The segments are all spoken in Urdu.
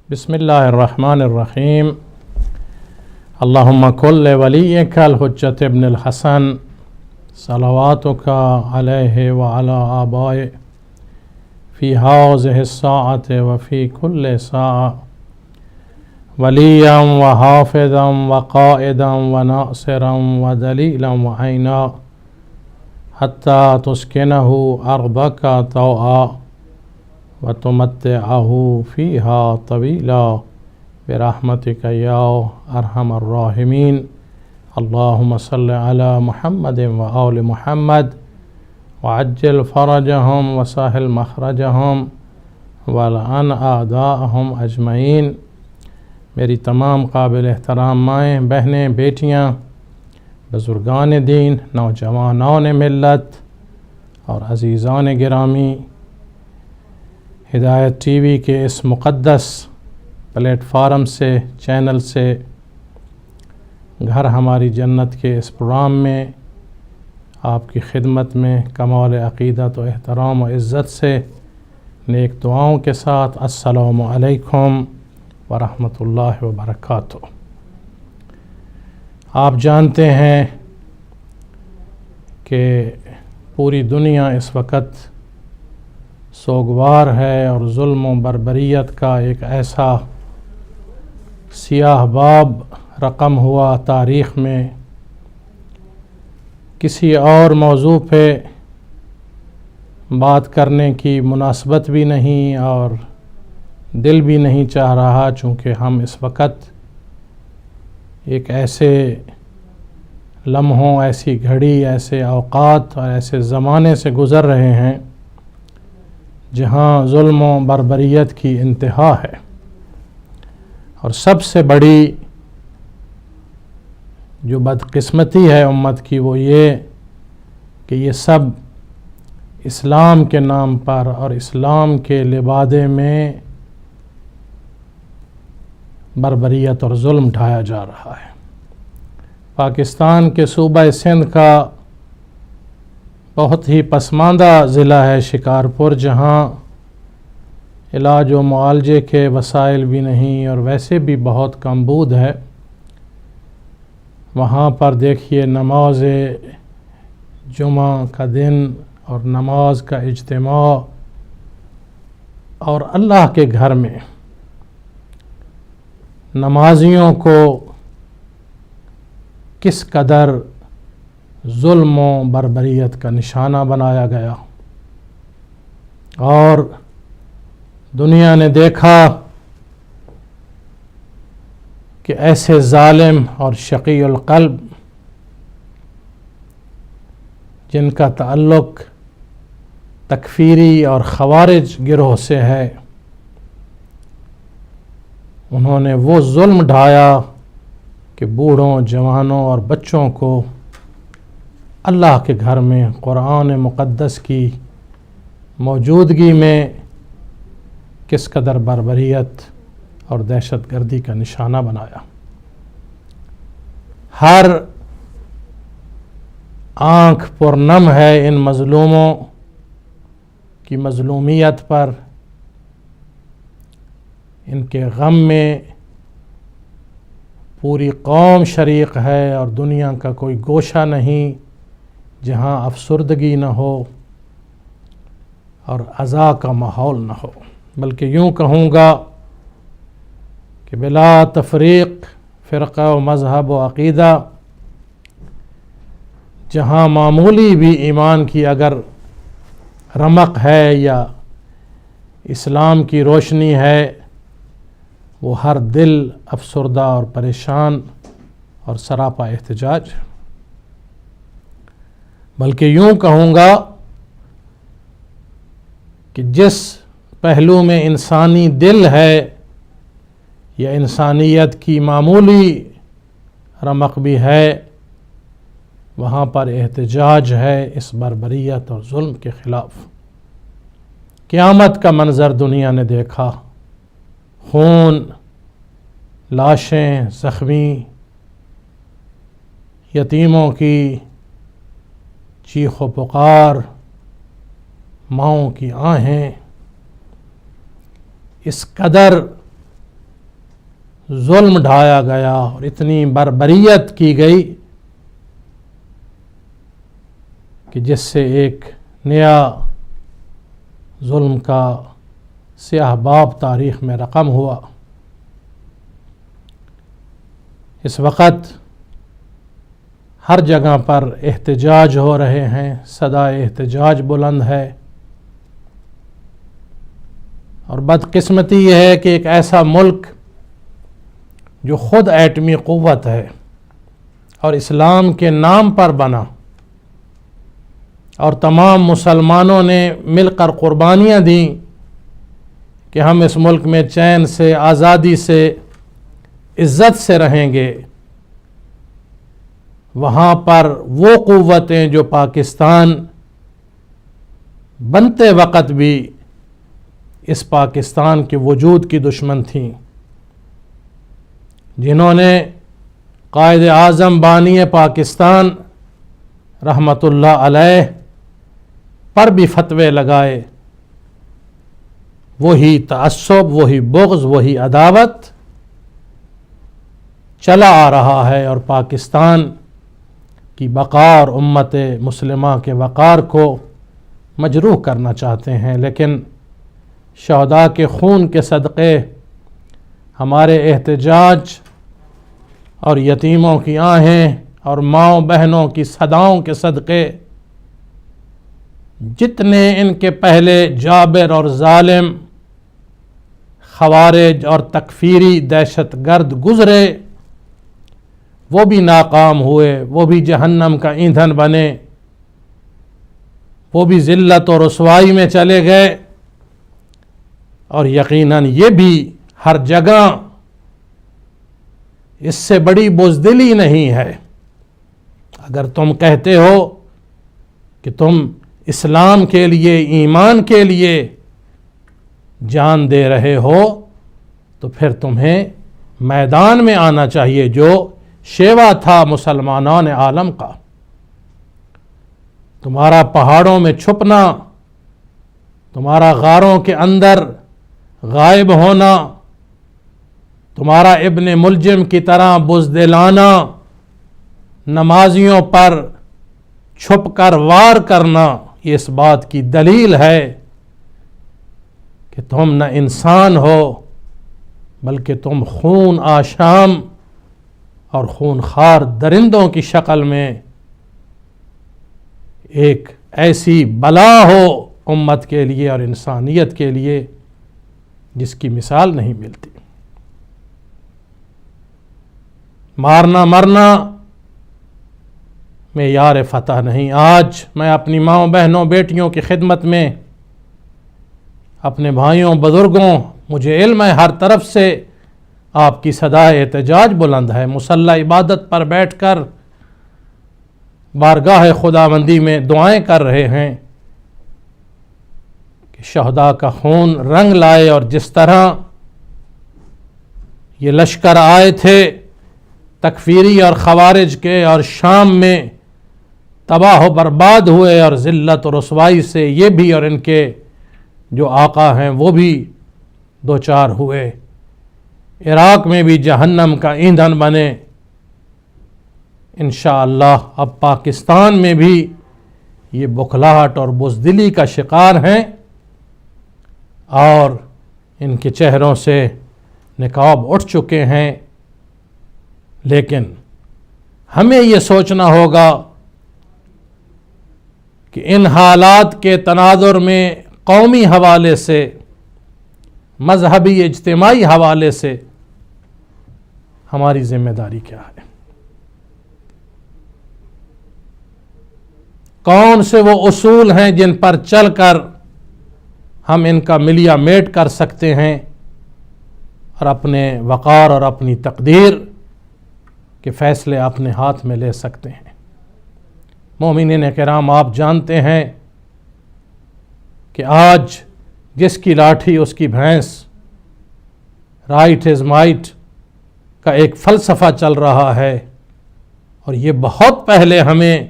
بسم الله الرحمن الرحيم. اللهم كل وليك الحجة ابن الحسن صلواتك عليه وعلى آبائه في هذه الساعة وفي كل ساعة وليا وحافظا وقائدا وناصرا ودليلا وعينا حتى تسكنه أرضك طوعا وتمتعه فيها طويلا برحمتك يا أرحم الراحمين. اللهم صل على محمد وآل محمد وعجل فرجهم وسهل مخرجهم ولعن أعداءهم أجمعين. میری تمام قابل احترام مائیں، بہنیں، بیٹیاں، بزرگان دین، نوجوانان ملت اور عزیزان گرامی، ہدایت ٹی وی کے اس مقدس پلیٹ فارم سے، چینل سے، گھر ہماری جنت کے اس پروگرام میں آپ کی خدمت میں کمال عقیدت و احترام و عزت سے نیک دعاؤں کے ساتھ السلام علیکم ورحمۃ اللہ وبرکاتہ۔ آپ جانتے ہیں کہ پوری دنیا اس وقت سوگوار ہے اور ظلم و بربریت کا ایک ایسا سیاہ باب رقم ہوا تاریخ میں، کسی اور موضوع پہ بات کرنے کی مناسبت بھی نہیں اور دل بھی نہیں چاہ رہا، چونکہ ہم اس وقت ایک ایسے لمحوں، ایسی گھڑی، ایسے اوقات اور ایسے زمانے سے گزر رہے ہیں جہاں ظلم و بربریت کی انتہا ہے، اور سب سے بڑی جو بدقسمتی ہے امت کی وہ یہ کہ یہ سب اسلام کے نام پر اور اسلام کے لبادے میں بربریت اور ظلم ڈھایا جا رہا ہے۔ پاکستان کے صوبہ سندھ کا بہت ہی پسماندہ ضلع ہے شکارپور، جہاں علاج و معالجے کے وسائل بھی نہیں اور ویسے بھی بہت کمبود ہے۔ وہاں پر دیکھیے نماز جمعہ کا دن اور نماز کا اجتماع اور اللہ کے گھر میں نمازیوں کو کس قدر ظلم و بربریت کا نشانہ بنایا گیا، اور دنیا نے دیکھا کہ ایسے ظالم اور شقی القلب جن کا تعلق تکفیری اور خوارج گروہ سے ہے، انہوں نے وہ ظلم ڈھایا کہ بوڑھوں، جوانوں اور بچوں کو اللہ کے گھر میں قرآن مقدس کی موجودگی میں کس قدر بربریت اور دہشت گردی کا نشانہ بنایا۔ ہر آنکھ پرنم ہے ان مظلوموں کی مظلومیت پر، ان کے غم میں پوری قوم شریک ہے، اور دنیا کا کوئی گوشہ نہیں جہاں افسردگی نہ ہو اور عزا کا ماحول نہ ہو، بلکہ یوں کہوں گا کہ بلا تفریق فرقہ و مذہب و عقیدہ، جہاں معمولی بھی ایمان کی اگر رمق ہے یا اسلام کی روشنی ہے، وہ ہر دل افسردہ اور پریشان اور سراپا احتجاج، بلکہ یوں کہوں گا کہ جس پہلو میں انسانی دل ہے یا انسانیت کی معمولی رمق بھی ہے، وہاں پر احتجاج ہے اس بربریت اور ظلم کے خلاف۔ قیامت کا منظر دنیا نے دیکھا، خون، لاشیں، زخمی، یتیموں کی چیخ و پکار، ماؤں کی آہیں، اس قدر ظلم ڈھایا گیا اور اتنی بربریت کی گئی کہ جس سے ایک نیا ظلم کا سیاہ باب تاریخ میں رقم ہوا۔ اس وقت ہر جگہ پر احتجاج ہو رہے ہیں، صدائے احتجاج بلند ہے، اور بدقسمتی یہ ہے کہ ایک ایسا ملک جو خود ایٹمی قوت ہے اور اسلام کے نام پر بنا، اور تمام مسلمانوں نے مل کر قربانیاں دیں کہ ہم اس ملک میں چین سے، آزادی سے، عزت سے رہیں گے، وہاں پر وہ قوتیں جو پاکستان بنتے وقت بھی اس پاکستان کے وجود کی دشمن تھیں، جنہوں نے قائد اعظم بانی پاکستان رحمت اللہ علیہ پر بھی فتوے لگائے، وہی تعصب، وہی بغض، وہی عداوت چلا آ رہا ہے، اور پاکستان کی بقا اور امت مسلمہ کے وقار کو مجروح کرنا چاہتے ہیں۔ لیکن شہداء کے خون کے صدقے، ہمارے احتجاج اور یتیموں کی آہیں اور ماؤں بہنوں کی صداؤں کے صدقے، جتنے ان کے پہلے جابر اور ظالم خوارج اور تکفیری دہشت گرد گزرے، وہ بھی ناکام ہوئے، وہ بھی جہنم کا ایندھن بنے، وہ بھی ذلت و رسوائی میں چلے گئے، اور یقیناً یہ بھی ہر جگہ اس سے بڑی بزدلی نہیں ہے۔ اگر تم کہتے ہو کہ تم اسلام کے لیے، ایمان کے لیے جان دے رہے ہو، تو پھر تمہیں میدان میں آنا چاہیے، جو شیوا تھا مسلمانان عالم کا۔ تمہارا پہاڑوں میں چھپنا، تمہارا غاروں کے اندر غائب ہونا، تمہارا ابن ملجم کی طرح بزدلانہ نمازیوں پر چھپ کر وار کرنا، یہ اس بات کی دلیل ہے کہ تم نہ انسان ہو، بلکہ تم خون آشام اور خونخوار درندوں کی شکل میں ایک ایسی بلا ہو امت کے لیے اور انسانیت کے لیے جس کی مثال نہیں ملتی۔ مارنا مرنا معیار فتح نہیں۔ آج میں اپنی ماؤں بہنوں بیٹیوں کی خدمت میں، اپنے بھائیوں بزرگوں، مجھے علم ہے ہر طرف سے آپ کی صدائے احتجاج بلند ہے، مصلی عبادت پر بیٹھ کر بارگاہ خداوندی میں دعائیں کر رہے ہیں کہ شہداء کا خون رنگ لائے، اور جس طرح یہ لشکر آئے تھے تکفیری اور خوارج کے، اور شام میں تباہ و برباد ہوئے، اور ذلت و رسوائی سے یہ بھی اور ان کے جو آقا ہیں وہ بھی دوچار ہوئے، عراق میں بھی جہنم کا ایندھن بنے، انشاءاللہ اب پاکستان میں بھی یہ بخلاہٹ اور بزدلی کا شکار ہیں، اور ان کے چہروں سے نقاب اٹھ چکے ہیں۔ لیکن ہمیں یہ سوچنا ہوگا کہ ان حالات کے تناظر میں قومی حوالے سے، مذہبی اجتماعی حوالے سے ہماری ذمہ داری کیا ہے؟ کون سے وہ اصول ہیں جن پر چل کر ہم ان کا ملیا میٹ کر سکتے ہیں اور اپنے وقار اور اپنی تقدیر کے فیصلے اپنے ہاتھ میں لے سکتے ہیں؟ مومنین کرام، آپ جانتے ہیں کہ آج جس کی لاٹھی اس کی بھینس، رائٹ از مائٹ کا ایک فلسفہ چل رہا ہے، اور یہ بہت پہلے ہمیں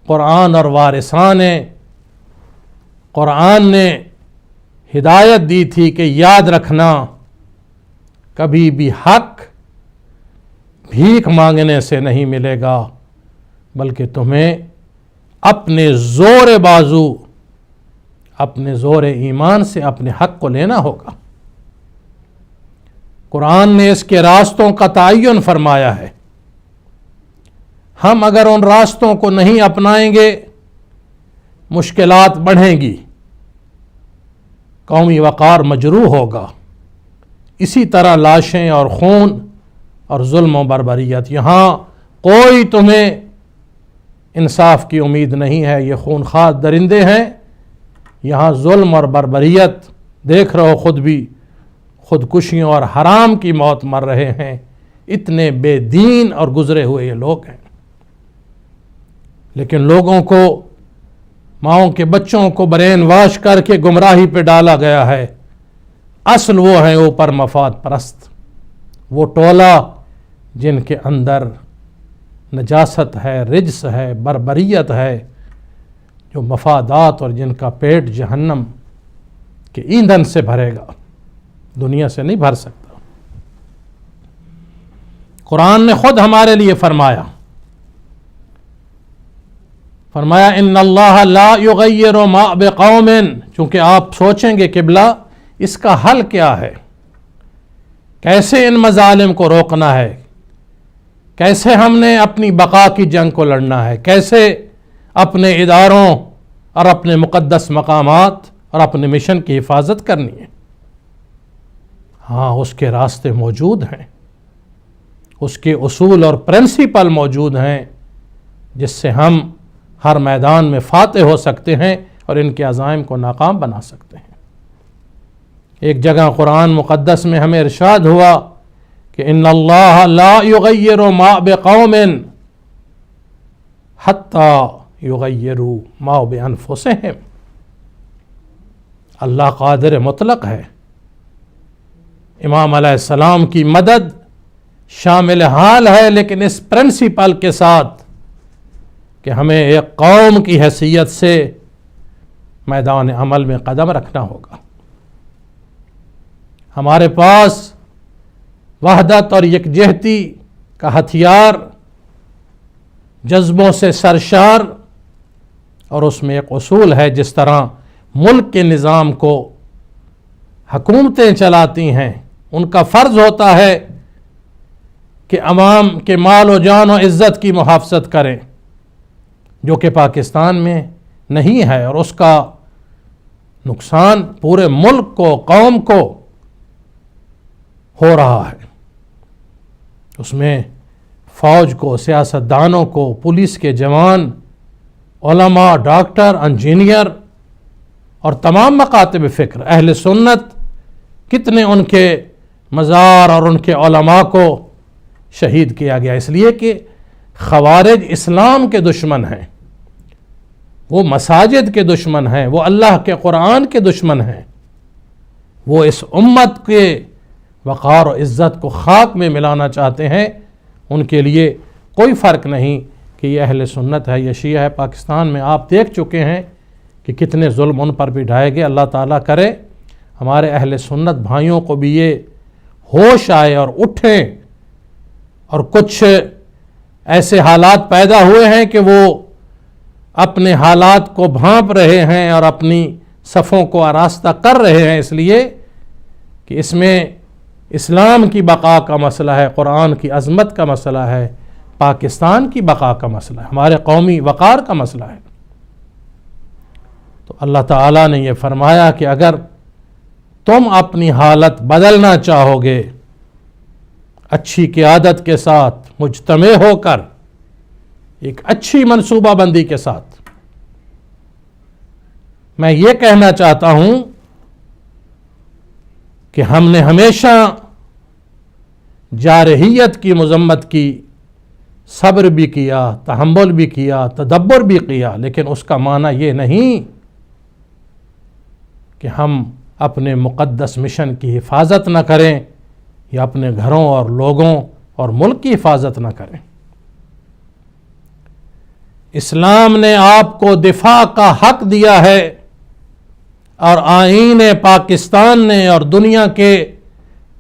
قرآن اور وارثان قرآن نے ہدایت دی تھی کہ یاد رکھنا کبھی بھی حق بھیک مانگنے سے نہیں ملے گا، بلکہ تمہیں اپنے زور بازو، اپنے زور ایمان سے اپنے حق کو لینا ہوگا۔ قرآن نے اس کے راستوں کا تعین فرمایا ہے۔ ہم اگر ان راستوں کو نہیں اپنائیں گے مشکلات بڑھیں گی، قومی وقار مجروح ہوگا، اسی طرح لاشیں اور خون اور ظلم و بربریت، یہاں کوئی تمہیں انصاف کی امید نہیں ہے، یہ خونخوار درندے ہیں، یہاں ظلم اور بربریت دیکھ رہو، خود بھی خودکشیوں اور حرام کی موت مر رہے ہیں، اتنے بے دین اور گزرے ہوئے یہ لوگ ہیں۔ لیکن لوگوں کو، ماؤں کے بچوں کو برین واش کر کے گمراہی پہ ڈالا گیا ہے۔ اصل وہ ہیں اوپر مفاد پرست، وہ ٹولہ جن کے اندر نجاست ہے، رجس ہے، بربریت ہے، جو مفادات اور جن کا پیٹ جہنم کے ایندھن سے بھرے گا، دنیا سے نہیں بھر سکتا۔ قرآن نے خود ہمارے لیے فرمایا ان اللہ لا یغیر ما بقوم، چونکہ آپ سوچیں گے قبلہ اس کا حل کیا ہے، کیسے ان مظالم کو روکنا ہے، کیسے ہم نے اپنی بقا کی جنگ کو لڑنا ہے، کیسے اپنے اداروں اور اپنے مقدس مقامات اور اپنے مشن کی حفاظت کرنی ہے۔ ہاں، اس کے راستے موجود ہیں، اس کے اصول اور پرنسپل موجود ہیں، جس سے ہم ہر میدان میں فاتح ہو سکتے ہیں اور ان کے عزائم کو ناکام بنا سکتے ہیں۔ ایک جگہ قرآن مقدس میں ہمیں ارشاد ہوا کہ ان اللہ لا یغیر ما بقوم حتی یغیروا ما بانفسہم، اللہ قادر مطلق ہے۔ امام علیہ السلام کی مدد شامل حال ہے، لیکن اس پرنسپل کے ساتھ کہ ہمیں ایک قوم کی حیثیت سے میدان عمل میں قدم رکھنا ہوگا۔ ہمارے پاس وحدت اور یکجہتی کا ہتھیار جذبوں سے سرشار، اور اس میں ایک اصول ہے، جس طرح ملک کے نظام کو حکومتیں چلاتی ہیں، ان کا فرض ہوتا ہے کہ عوام کے مال و جان و عزت کی محافظت کریں، جو کہ پاکستان میں نہیں ہے، اور اس کا نقصان پورے ملک کو، قوم کو ہو رہا ہے۔ اس میں فوج کو، سیاستدانوں کو، پولیس کے جوان، علماء، ڈاکٹر، انجینئر اور تمام مکاتب فکر، اہل سنت، کتنے ان کے مزار اور ان کے علماء کو شہید کیا گیا، اس لیے کہ خوارج اسلام کے دشمن ہیں، وہ مساجد کے دشمن ہیں، وہ اللہ کے قرآن کے دشمن ہیں، وہ اس امت کے وقار و عزت کو خاک میں ملانا چاہتے ہیں۔ ان کے لیے کوئی فرق نہیں کہ یہ اہل سنت ہے یا شیعہ ہے۔ پاکستان میں آپ دیکھ چکے ہیں کہ کتنے ظلم ان پر بھی ڈھائے گئے۔ اللہ تعالیٰ کرے ہمارے اہل سنت بھائیوں کو بھی یہ ہوش آئے اور اٹھیں، اور کچھ ایسے حالات پیدا ہوئے ہیں کہ وہ اپنے حالات کو بھانپ رہے ہیں اور اپنی صفوں کو آراستہ کر رہے ہیں، اس لیے کہ اس میں اسلام کی بقا کا مسئلہ ہے، قرآن کی عظمت کا مسئلہ ہے، پاکستان کی بقا کا مسئلہ ہے، ہمارے قومی وقار کا مسئلہ ہے۔ تو اللہ تعالیٰ نے یہ فرمایا کہ اگر تم اپنی حالت بدلنا چاہو گے، اچھی قیادت کے ساتھ، مجتمع ہو کر، ایک اچھی منصوبہ بندی کے ساتھ، میں یہ کہنا چاہتا ہوں کہ ہم نے ہمیشہ جارحیت کی مذمت کی، صبر بھی کیا، تحمل بھی کیا، تدبر بھی کیا، لیکن اس کا معنی یہ نہیں کہ ہم اپنے مقدس مشن کی حفاظت نہ کریں یا اپنے گھروں اور لوگوں اور ملک کی حفاظت نہ کریں۔ اسلام نے آپ کو دفاع کا حق دیا ہے، اور آئین پاکستان نے اور دنیا کے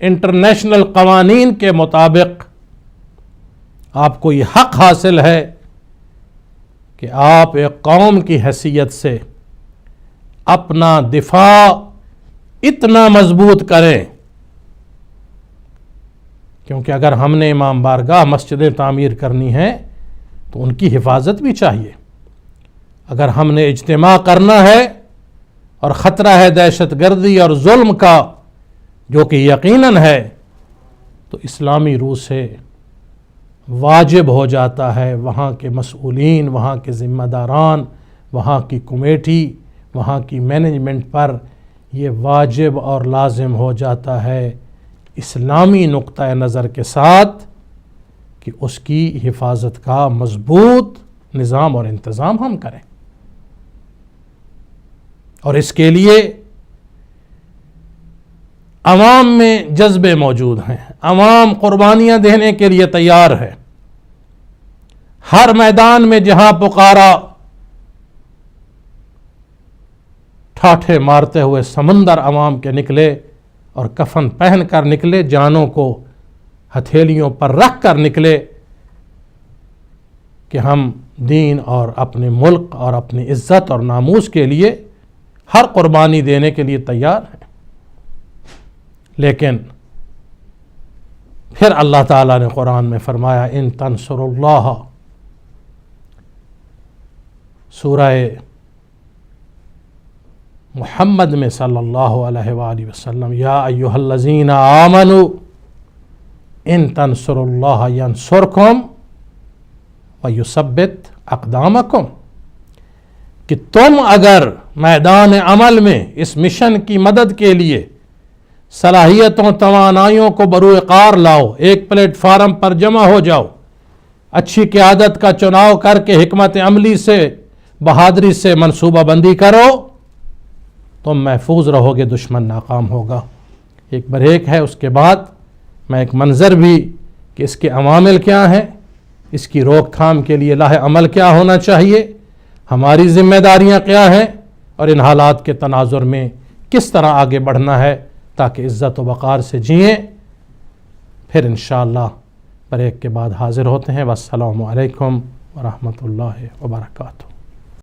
انٹرنیشنل قوانین کے مطابق آپ کو یہ حق حاصل ہے کہ آپ ایک قوم کی حیثیت سے اپنا دفاع اتنا مضبوط کریں، کیونکہ اگر ہم نے امام بارگاہ مسجدیں تعمیر کرنی ہیں تو ان کی حفاظت بھی چاہیے۔ اگر ہم نے اجتماع کرنا ہے اور خطرہ ہے دہشت گردی اور ظلم کا جو کہ یقیناً ہے، تو اسلامی روح سے واجب ہو جاتا ہے وہاں کے مسئولین، وہاں کے ذمہ داران، وہاں کی کمیٹی، وہاں کی مینجمنٹ پر یہ واجب اور لازم ہو جاتا ہے اسلامی نقطہ نظر کے ساتھ کہ اس کی حفاظت کا مضبوط نظام اور انتظام ہم کریں۔ اور اس کے لیے عوام میں جذبے موجود ہیں، عوام قربانیاں دینے کے لیے تیار ہے۔ ہر میدان میں جہاں پکارا، ٹھاٹھے مارتے ہوئے سمندر عوام کے نکلے اور کفن پہن کر نکلے، جانوں کو ہتھیلیوں پر رکھ کر نکلے کہ ہم دین اور اپنے ملک اور اپنی عزت اور ناموس کے لیے ہر قربانی دینے کے لیے تیار ہیں۔ لیکن پھر اللہ تعالیٰ نے قرآن میں فرمایا ان تنصروا اللہ، سورہ محمد میں صلی اللہ علیہ وآلہ وسلم، یا ایھا الذین آمنوا ان تنصروا اللہ ینصرکم ویثبت اقدامکم، کہ تم اگر میدان عمل میں اس مشن کی مدد کے لیے صلاحیتوں توانائیوں کو بروئے کار لاؤ، ایک پلیٹ فارم پر جمع ہو جاؤ، اچھی قیادت کا چناؤ کر کے حکمت عملی سے بہادری سے منصوبہ بندی کرو، تم محفوظ رہو گے، دشمن ناکام ہوگا۔ ایک بریک ہے، اس کے بعد میں ایک منظر بھی کہ اس کے عوامل کیا ہیں، اس کی روک تھام کے لیے لاہ عمل کیا ہونا چاہیے، ہماری ذمہ داریاں کیا ہیں، اور ان حالات کے تناظر میں کس طرح آگے بڑھنا ہے تاکہ عزت و وقار سے جئیں۔ پھر انشاءاللہ بریک کے بعد حاضر ہوتے ہیں۔ والسلام علیکم ورحمۃ اللہ وبرکاتہ۔